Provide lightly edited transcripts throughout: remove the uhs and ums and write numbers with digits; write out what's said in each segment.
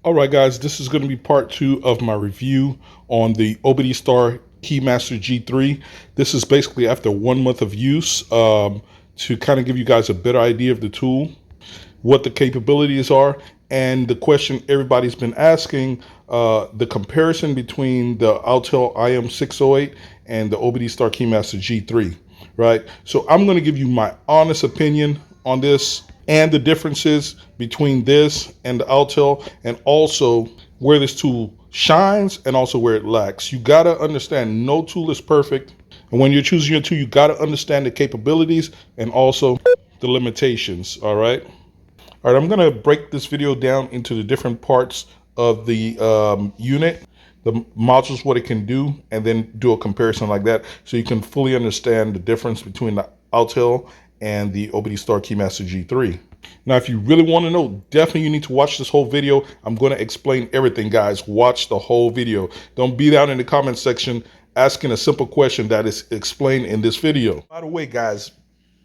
All right, guys, this is going to be part 2 of my review on the OBDSTAR KeyMaster G3. This is basically after 1 month of use to kind of give you guys a better idea of the tool, what the capabilities are, and the question everybody's been asking, the comparison between the Autel IM608 and the OBDSTAR KeyMaster G3, right? So I'm going to give you my honest opinion on this and the differences between this and the Autel, and also where this tool shines and also where it lacks. You got to understand no tool is perfect. And when you're choosing your tool, you got to understand the capabilities and also the limitations. All right. All right. I'm going to break this video down into the different parts of the unit, the modules, what it can do, and then do a comparison like that so you can fully understand the difference between the Autel and the OBDSTAR KeyMaster G3. Now, if you really want to know, definitely you need to watch this whole video. I'm going to explain everything, guys. Watch the whole video. Don't be down in the comment section asking a simple question that is explained in this video. By the way, guys,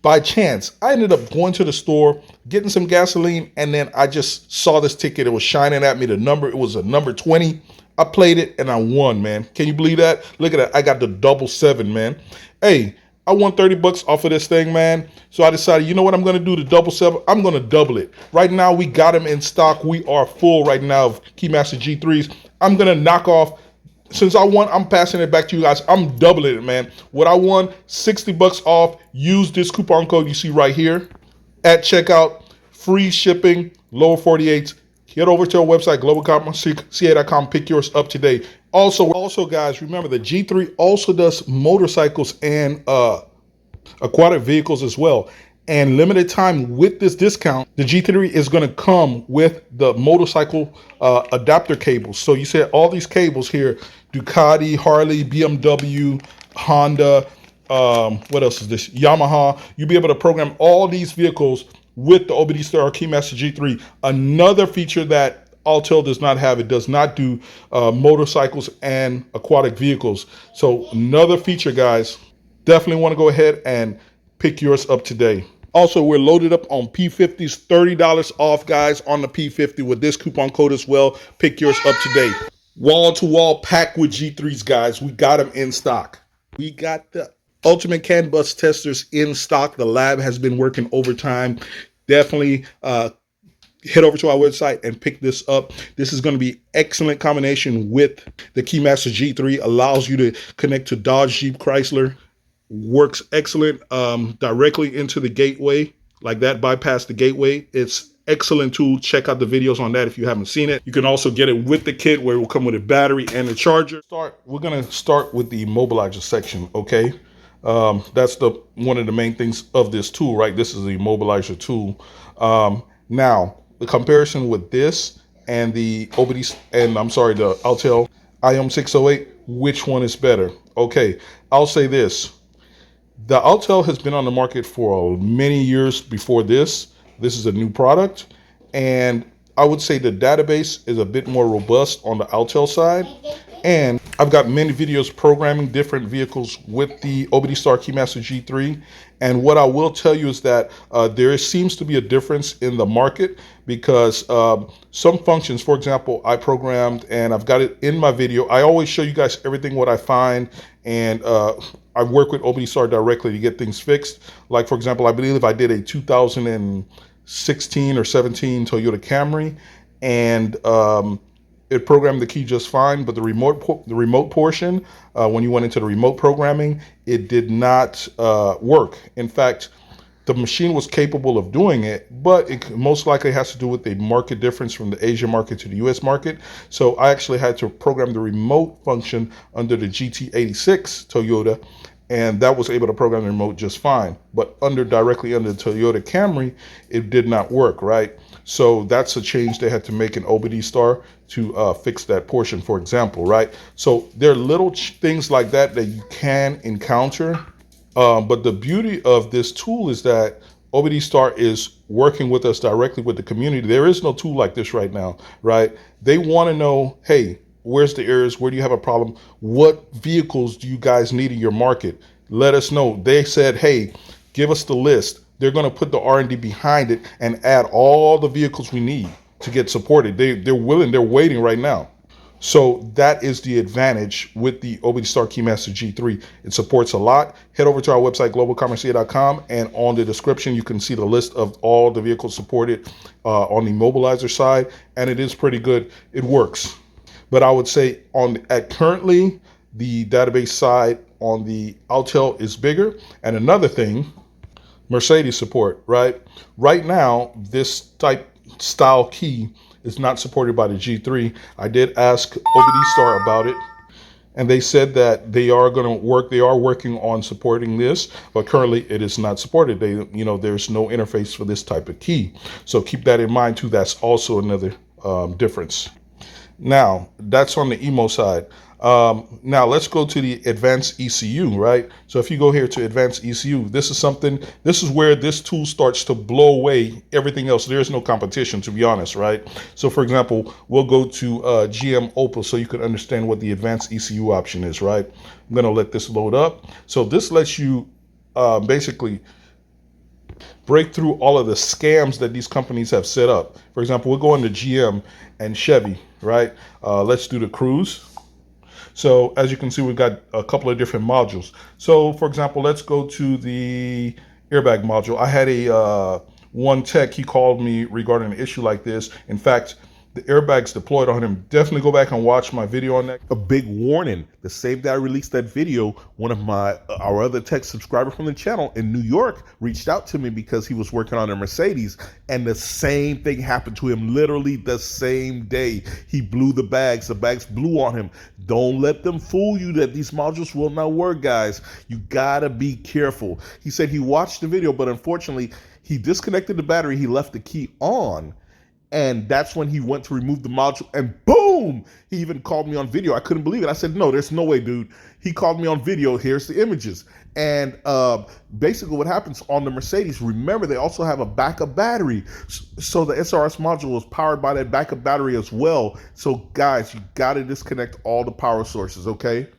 by chance, I ended up going to the store, getting some gasoline, and then I just saw this ticket. It was shining at me. The number, it was a number 20. I played it and I won, man. Can you believe that? Look at that. I got the 777, man. Hey, I won 30 bucks off of this thing, man. So I decided, you know what I'm going to do? The 777, I'm going to double it. Right now, we got them in stock. We are full right now of KeyMaster G3s. I'm going to knock off, since I won, I'm passing it back to you guys. I'm doubling it, man. What I won, 60 bucks off. Use this coupon code you see right here at checkout. Free shipping, lower 48s. Head over to our website, globalcommerceca.com. Pick yours up today. Also, guys, remember the G3 also does motorcycles and aquatic vehicles as well. And limited time with this discount, the G3 is going to come with the motorcycle adapter cables. So you see all these cables here: Ducati, Harley, BMW, Honda. What else is this? Yamaha. You'll be able to program all these vehicles with the OBDSTAR KeyMaster G3. Another feature that Autel does not have, it does not do motorcycles and aquatic vehicles. So another feature, guys, definitely want to go ahead and pick yours up today. Also, we're loaded up on P50s, $30 off, guys, on the P50 with this coupon code as well. Pick yours up today. Wall to wall packed with G3s, guys. We got them in stock. We got the ultimate CAN bus testers in stock. The lab has been working overtime. Definitely head over to our website and pick this up. This is going to be excellent combination with the KeyMaster G3. Allows you to connect to Dodge, Jeep, Chrysler. Works excellent directly into the gateway, like that, bypass the gateway. It's excellent tool. Check out the videos on that if you haven't seen it. You can also get it with the kit, where it will come with a battery and a charger. We're going to start with the Immobilizer section, okay? That's one of the main things of this tool, right? This is the Immobilizer tool. Now, the comparison with this and the the Autel IM608, which one is better? Okay, I'll say this. The Autel has been on the market for many years before this. This is a new product, and I would say the database is a bit more robust on the Autel side. And I've got many videos programming different vehicles with the OBDSTAR KeyMaster G3. And what I will tell you is that there seems to be a difference in the market, because some functions, for example, I programmed and I've got it in my video. I always show you guys everything what I find, and I work with OBDSTAR directly to get things fixed. Like, for example, I believe I did a 2016 or 17 Toyota Camry, and it programmed the key just fine, but the remote portion, when you went into the remote programming, it did not work. In fact, the machine was capable of doing it, but it most likely has to do with the market difference from the Asia market to the US market. So I actually had to program the remote function under the GT86 Toyota, and that was able to program the remote just fine. But directly under the Toyota Camry, it did not work, right? So that's a change they had to make in OBDSTAR to fix that portion, for example, right? So there are little things like that that you can encounter. But the beauty of this tool is that OBDSTAR is working with us directly with the community. There is no tool like this right now, right? They want to know, hey, where's the errors? Where do you have a problem? What vehicles do you guys need in your market? Let us know. They said, hey, give us the list. They're going to put the R&D behind it and add all the vehicles we need. to get supported. They're willing, they're waiting right now. So that is the advantage with the OBDSTAR KeyMaster G3. It supports a lot. Head over to our website, globalcommerceca.com, and on the description, you can see the list of all the vehicles supported on the Immobilizer side, and it is pretty good. It works. But I would say at currently, the database side on the Autel is bigger. And another thing, Mercedes support, right? Right now, this type style key is not supported by the G3. I did ask OBDSTAR about it, and they said that they are going to work. They are working on supporting this, but currently it is not supported. There's no interface for this type of key. So keep that in mind too. That's also another difference. Now that's on the emo side. Now let's go to the advanced ECU, right? So if you go here to advanced ECU, this is where this tool starts to blow away everything else. There's no competition, to be honest, right? So for example, we'll go to GM Opel so you can understand what the advanced ECU option is, right? I'm gonna let this load up. So this lets you basically break through all of the scams that these companies have set up. For example, we'll go into GM and Chevy, right? Let's do the Cruise. So as you can see, we've got a couple of different modules. So for example, let's go to the airbag module. I had one tech, he called me regarding an issue like this. In fact, the airbags deployed on him. Definitely go back and watch my video on that. A big warning, the same day I released that video, one of our other tech subscribers from the channel in New York reached out to me because he was working on a Mercedes, and the same thing happened to him literally the same day. He blew the bags blew on him. Don't let them fool you that these modules will not work, guys. You gotta be careful. He said he watched the video, but unfortunately he disconnected the battery, he left the key on, and that's when he went to remove the module, and boom, he even called me on video. I couldn't believe it. I said, no, there's no way, dude. He called me on video. Here's the images. And basically what happens on the Mercedes, remember, they also have a backup battery. So the SRS module is powered by that backup battery as well. So guys, you got to disconnect all the power sources, okay?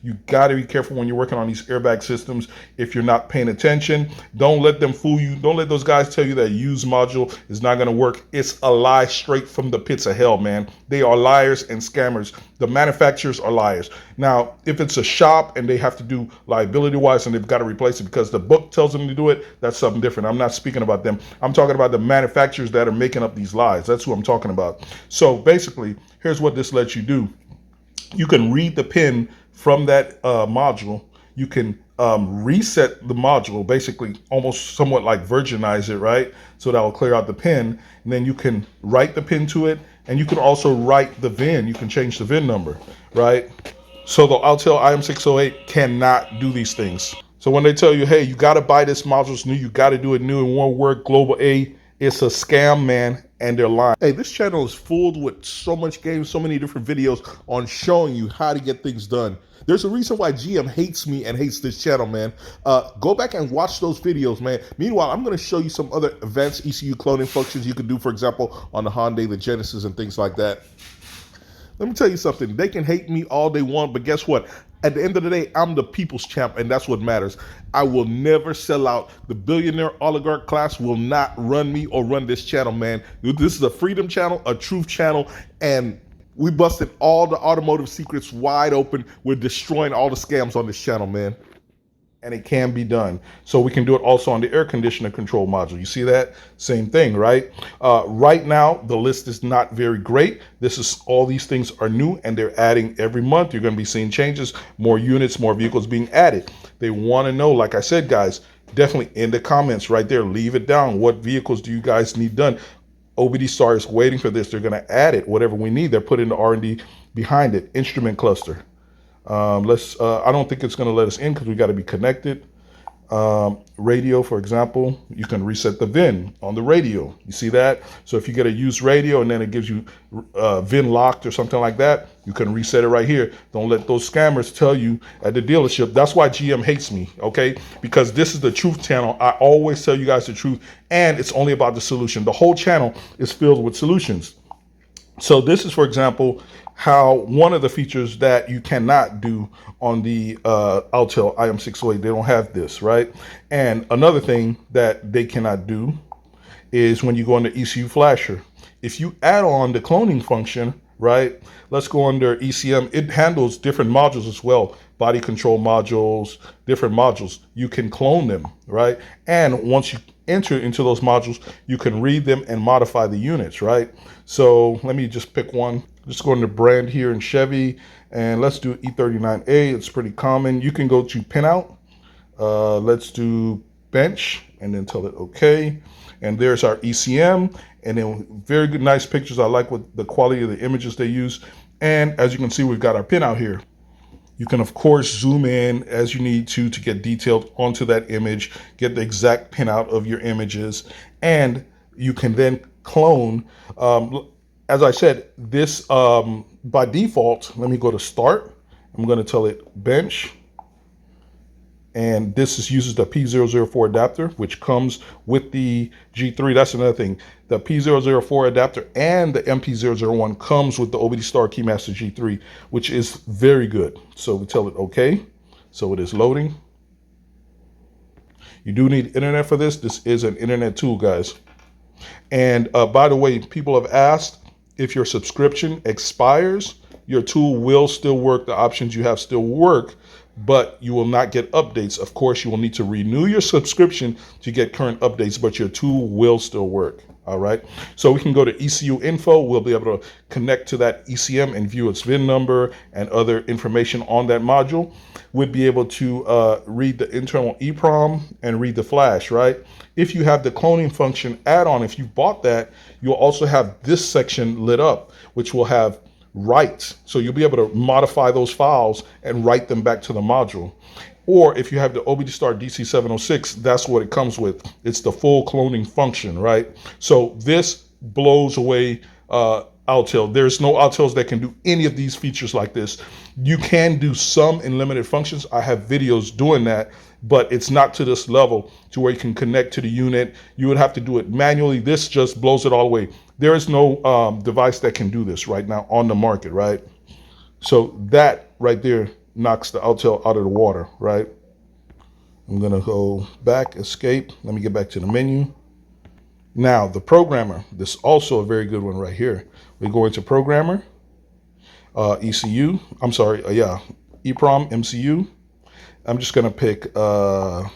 You got to be careful when you're working on these airbag systems. If you're not paying attention, don't let them fool you. Don't let those guys tell you that used module is not going to work. It's a lie straight from the pits of hell, man. They are liars and scammers. The manufacturers are liars. Now, if it's a shop and they have to do liability-wise and they've got to replace it because the book tells them to do it, that's something different. I'm not speaking about them. I'm talking about the manufacturers that are making up these lies. That's who I'm talking about. So basically, here's what this lets you do. You can read the pin from that module. You can reset the module, basically almost somewhat like virginize it, right? So that will clear out the pin, and then you can write the pin to it, and you can also write the VIN. You can change the VIN number, right? So the Autel IM608 cannot do these things. So when they tell you, hey, you got to buy this module, it's new, you got to do it new, it won't work, Global A, it's a scam, man, and they're lying. Hey, this channel is full with so much games, so many different videos on showing you how to get things done. There's a reason why GM hates me and hates this channel, man. Go back and watch those videos, man. Meanwhile, I'm going to show you some other advanced ECU cloning functions you can do, for example, on the Hyundai, the Genesis, and things like that. Let me tell you something. They can hate me all they want, but guess what? At the end of the day, I'm the people's champ, and that's what matters. I will never sell out. The billionaire oligarch class will not run me or run this channel, man. This is a freedom channel, a truth channel, and we busted all the automotive secrets wide open. We're destroying all the scams on this channel, man. And it can be done. So we can do it also on the air conditioner control module. You see that? Same thing, right? Right now, the list is not very great. All these things are new and they're adding every month. You're going to be seeing changes, more units, more vehicles being added. They want to know, like I said, guys, definitely in the comments right there, leave it down. What vehicles do you guys need done? OBDSTAR is waiting for this. They're going to add it, whatever we need. They're putting the R&D behind it. Instrument cluster. I don't think it's going to let us in because we got to be connected. Radio, for example, you can reset the VIN on the radio. You see that? So if you get a used radio and then it gives you VIN locked or something like that, you can reset it right here. Don't let those scammers tell you at the dealership. That's why GM hates me, okay? Because this is the truth channel. I always tell you guys the truth, and it's only about the solution. The whole channel is filled with solutions. So this is, for example, how one of the features that you cannot do on the Autel IM608. They don't have this, right? And another thing that they cannot do is when you go into ECU flasher. If you add on the cloning function, right, let's go under ECM. It handles different modules as well, body control modules, different modules. You can clone them, right? And once you enter into those modules, you can read them and modify the units, right? So let me just pick one. Just go into brand here in Chevy, and let's do E39A. It's pretty common. You can go to pinout. Let's do bench and then tell it okay. And there's our ECM, and then very good, nice pictures. I like what the quality of the images they use. And as you can see, we've got our pinout here. You can, of course, zoom in as you need to get detailed onto that image, get the exact pinout of your images, and you can then clone. As I said, this by default, let me go to start. I'm going to tell it bench. And this uses the P004 adapter, which comes with the G3. That's another thing. The P004 adapter and the MP001 comes with the OBDSTAR KeyMaster G3, which is very good. So we tell it okay. So it is loading. You do need internet for this. This is an internet tool, guys. And by the way, people have asked if your subscription expires, your tool will still work. The options you have still work, but you will not get updates. Of course, you will need to renew your subscription to get current updates, but your tool will still work. All right. So we can go to ECU info. We'll be able to connect to that ECM and view its VIN number and other information on that module. We'd be able to read the internal EEPROM and read the flash, right? If you have the cloning function add-on, if you bought that, you'll also have this section lit up, which will have write. So you'll be able to modify those files and write them back to the module. Or if you have the OBDSTAR DC706, that's what it comes with. It's the full cloning function, right? So this blows away Autel. There's no Autels that can do any of these features like this. You can do some in limited functions. I have videos doing that, but it's not to this level to where you can connect to the unit. You would have to do it manually. This just blows it all away. There is no device that can do this right now on the market, right? So that right there knocks the Autel out of the water, right? I'm gonna go back, escape. Let me get back to the menu. Now the programmer, this is also a very good one right here. We go into programmer, ECU, I'm sorry, EEPROM, MCU. I'm just gonna pick a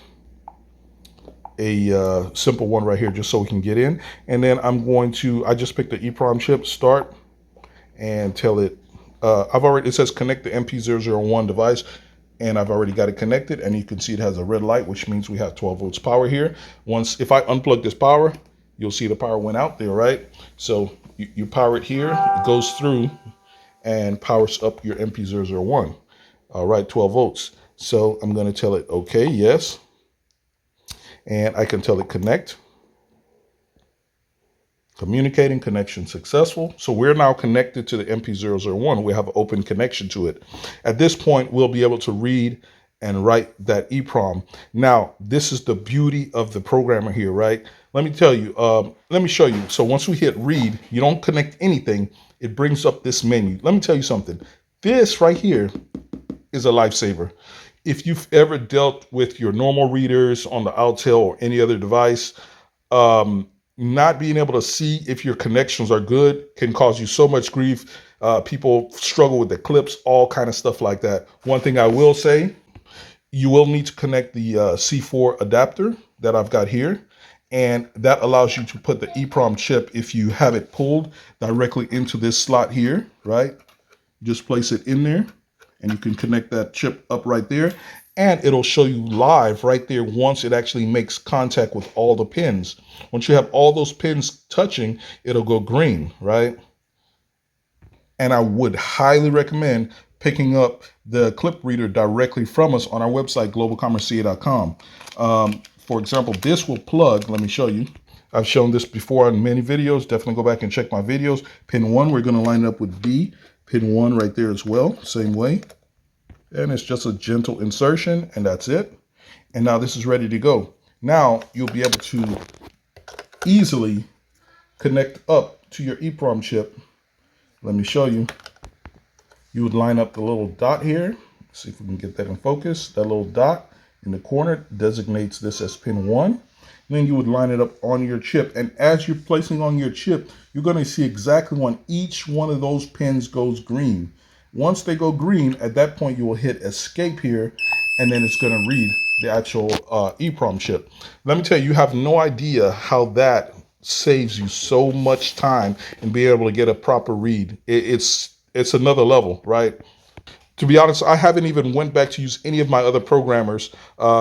simple one right here just so we can get in. And then I'm going to, I just picked the EEPROM chip, start, and tell it, it says connect the MP001 device, and I've already got it connected, and you can see it has a red light, which means we have 12 volts power here. If I unplug this power, you'll see the power went out there, right? So you power it here, it goes through and powers up your MP001. All right, 12 volts. So I'm gonna tell it okay, yes. And I can tell it connect. Communicating, connection successful. So we're now connected to the MP001. We have an open connection to it. At this point, we'll be able to read and write that EEPROM. Now, this is the beauty of the programmer here, right? Let me tell you, let me show you. So once we hit read, you don't connect anything. It brings up this menu. Let me tell you something. This right here is a lifesaver. If you've ever dealt with your normal readers on the Autel or any other device, not being able to see if your connections are good can cause you so much grief. People struggle with the clips, all kind of stuff like that. One thing I will say, you will need to connect the C4 adapter that I've got here. And that allows you to put the EEPROM chip, if you have it pulled directly into this slot here, right? Just place it in there and you can connect that chip up right there. And it'll show you live right there once it actually makes contact with all the pins. Once you have all those pins touching, it'll go green, right? And I would highly recommend picking up the clip reader directly from us on our website, globalcommerceca.com. For example, this will plug, let me show you. I've shown this before in many videos. Definitely go back and check my videos. Pin 1, we're going to line it up with B. Pin 1 right there as well, same way. And it's just a gentle insertion, and that's it. And now this is ready to go. Now you'll be able to easily connect up to your EEPROM chip. Let me show you. You would line up the little dot here. See if we can get that in focus. That little dot. in the corner designates this as pin 1. And then you would line it up on your chip. And as you're placing on your chip, you're going to see exactly when each one of those pins goes green. Once they go green, at that point you will hit escape here, and then it's going to read the actual EEPROM chip. Let me tell you, you have no idea how that saves you so much time in being able to get a proper read. It's another level, right? To be honest, I haven't even went back to use any of my other programmers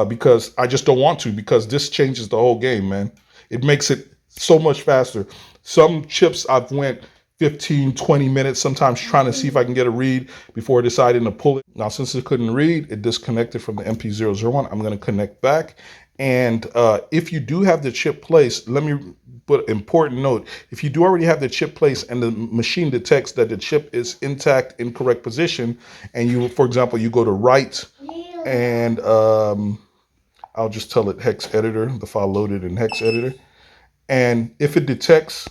because I just don't want to, because this changes the whole game, man. It makes it so much faster. Some chips I've went 15, 20 minutes, sometimes trying to see if I can get a read before deciding to pull it. Now, since it couldn't read, it disconnected from the MP001. I'm going to connect back. And if you do have the chip placed, let me put an important note. If you do already have the chip placed and the machine detects that the chip is intact, in correct position, and you, for example, you go to write, and I'll just tell it hex editor, the file loaded in hex editor. And if it detects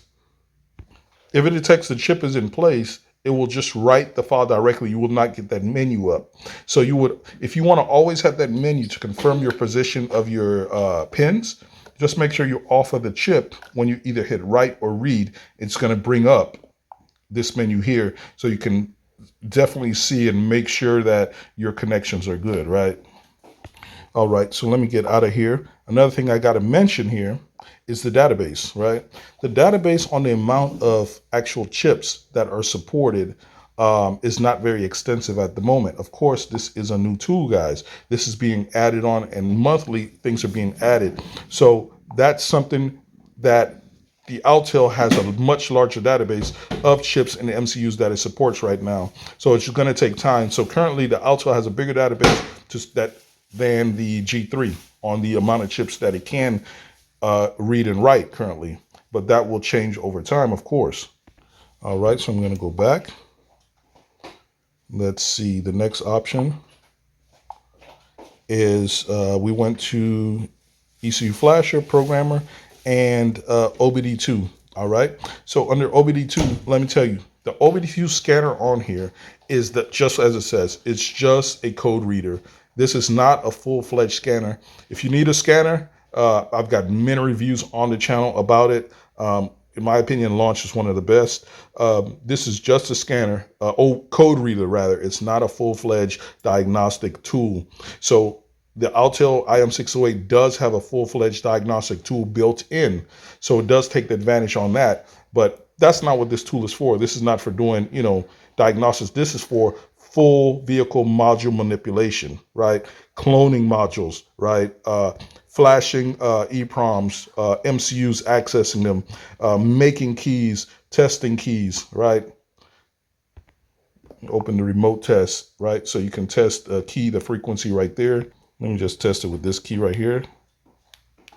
the chip is in place, it will just write the file directly. You will not get that menu up. So you would, if you want to always have that menu to confirm your position of your pins, just make sure you're off of the chip. When you either hit write or read, it's going to bring up this menu here, so you can definitely see and make sure that your connections are good, right? All right, so let me get out of here. Another thing I got to mention here is the database, right? The database on the amount of actual chips that are supported is not very extensive at the moment. Of course, this is a new tool, guys. This is being added on, and monthly things are being added. So that's something that the Autel has a much larger database of chips and MCUs that it supports right now. So it's going to take time. So currently, the Autel has a bigger database than the G3 on the amount of chips that it can read and write currently. But that will change over time, of course. All right, so I'm going to go back. Let's see, the next option is we went to ECU Flasher, Programmer, and OBD2. All right, so under OBD2, let me tell you, the OBD2 scanner on here is just as it says, it's just a code reader. This is not a full-fledged scanner. If you need a scanner, I've got many reviews on the channel about it. In my opinion, Launch is one of the best. This is just a scanner, code reader rather. It's not a full-fledged diagnostic tool. So the Autel IM608 does have a full-fledged diagnostic tool built in. So it does take the advantage on that. But that's not what this tool is for. This is not for doing, diagnostics. This is for full vehicle module manipulation, right? Cloning modules, right? Flashing EEPROMs, MCUs, accessing them, making keys, testing keys, right? Open the remote test, right? So you can test a key, the frequency right there. Let me just test it with this key right here.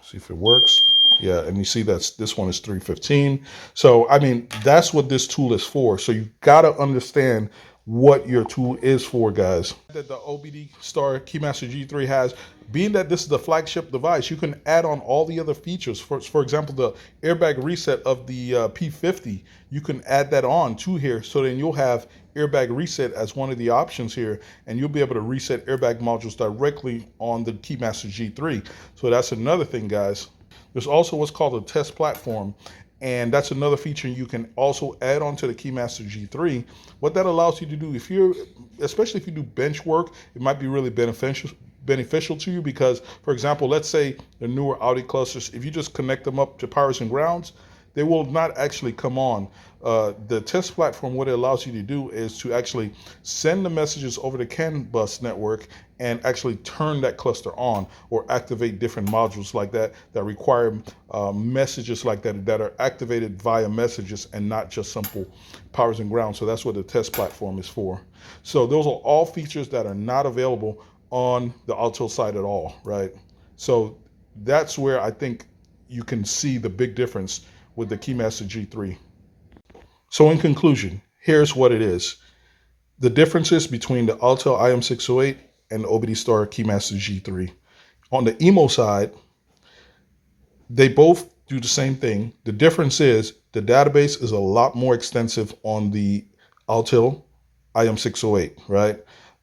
See if it works. Yeah, and you see this one is 315. So, I mean, that's what this tool is for. So you got to understand what your tool is for, guys. That the OBDSTAR KeyMaster G3 has, being that this is the flagship device, you can add on all the other features. For example, the airbag reset of the P50, you can add that on to here. So then you'll have airbag reset as one of the options here, and you'll be able to reset airbag modules directly on the KeyMaster G3. So that's another thing, guys. There's also what's called a test platform, and that's another feature you can also add on to the KeyMaster G3. What that allows you to do, especially if you do bench work, it might be really beneficial to you, because, for example, let's say the newer Audi clusters, if you just connect them up to powers and grounds, they will not actually come on. The test platform, what it allows you to do is to actually send the messages over the CAN bus network and actually turn that cluster on, or activate different modules like that require messages like that are activated via messages and not just simple powers and grounds. So that's what the test platform is for. So those are all features that are not available on the Autel side at all, right? So that's where I think you can see the big difference with the KeyMaster G3. So in conclusion, here's what it is. The differences between the Autel IM608 and the OBDSTAR KeyMaster G3. On the emo side, they both do the same thing. The difference is the database is a lot more extensive on the Autel IM608, right?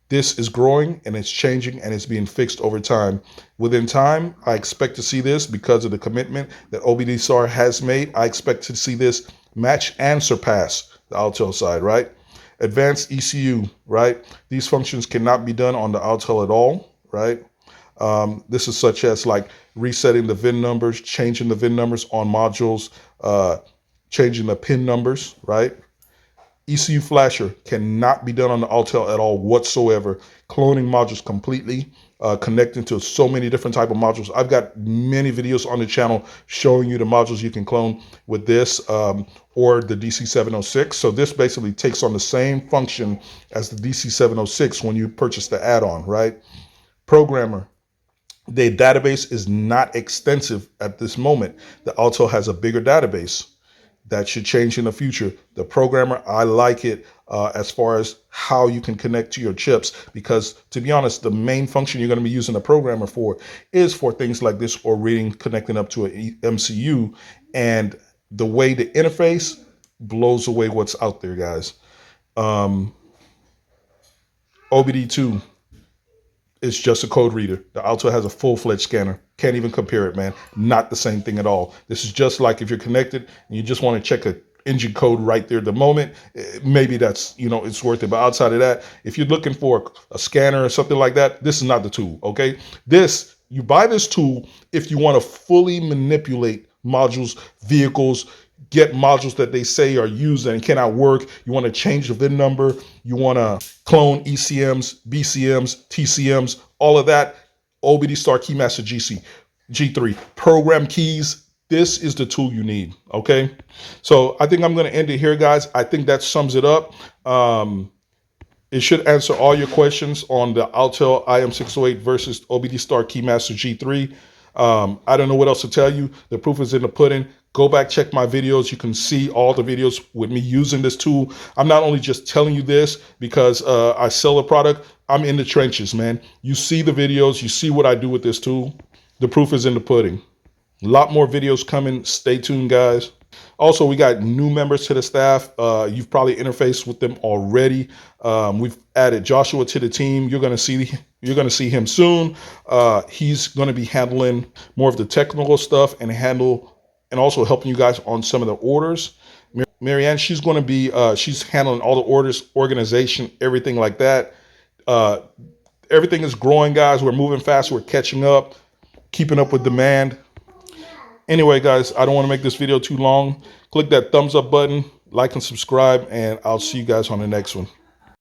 This is growing and it's changing and it's being fixed over time. Within time, I expect to see this because of the commitment that OBDSTAR has made. I expect to see this match and surpass the Autel side, right? Advanced ECU, right? These functions cannot be done on the Autel at all, right? This is such as like resetting the VIN numbers, changing the VIN numbers on modules, changing the PIN numbers, right? ECU flasher cannot be done on the Autel at all whatsoever. Cloning modules completely, connecting to so many different type of modules. I've got many videos on the channel showing you the modules you can clone with this or the DC706. So this basically takes on the same function as the DC706 when you purchase the add-on, right? Programmer. The database is not extensive at this moment. The Autel has a bigger database. That should change in the future. The programmer, I like it as far as how you can connect to your chips, because to be honest, the main function you're going to be using a programmer for is for things like this, or reading, connecting up to an MCU. And the way the interface blows away what's out there, guys. OBD2 is just a code reader. The Autel has a full-fledged scanner. Can't even compare it, man. Not the same thing at all. This is just like if you're connected and you just want to check a engine code right there at the moment, maybe that's, it's worth it. But outside of that, if you're looking for a scanner or something like that, this is not the tool, okay? You buy this tool if you want to fully manipulate modules, vehicles, get modules that they say are used and cannot work. You want to change the VIN number. You want to clone ECMs, BCMs, TCMs, all of that. OBDSTAR KeyMaster G3. Program keys. This is the tool you need, okay? So I think I'm going to end it here, guys. I think that sums it up. It should answer all your questions on the Autel IM608 versus OBDSTAR KeyMaster G3. I don't know what else to tell you. The proof is in the pudding. Go back, check my videos. You can see all the videos with me using this tool. I'm not only just telling you this because I sell a product. I'm in the trenches, man. You see the videos. You see what I do with this tool. The proof is in the pudding. A lot more videos coming. Stay tuned, guys. Also, we got new members to the staff. You've probably interfaced with them already. We've added Joshua to the team. You're gonna see him soon. He's gonna be handling more of the technical stuff and also helping you guys on some of the orders. Marianne, she's gonna be she's handling all the orders, organization, everything like that. Everything is growing, guys. We're moving fast. We're catching up, keeping up with demand. Anyway, guys, I don't want to make this video too long. Click that thumbs up button, like and subscribe, and I'll see you guys on the next one.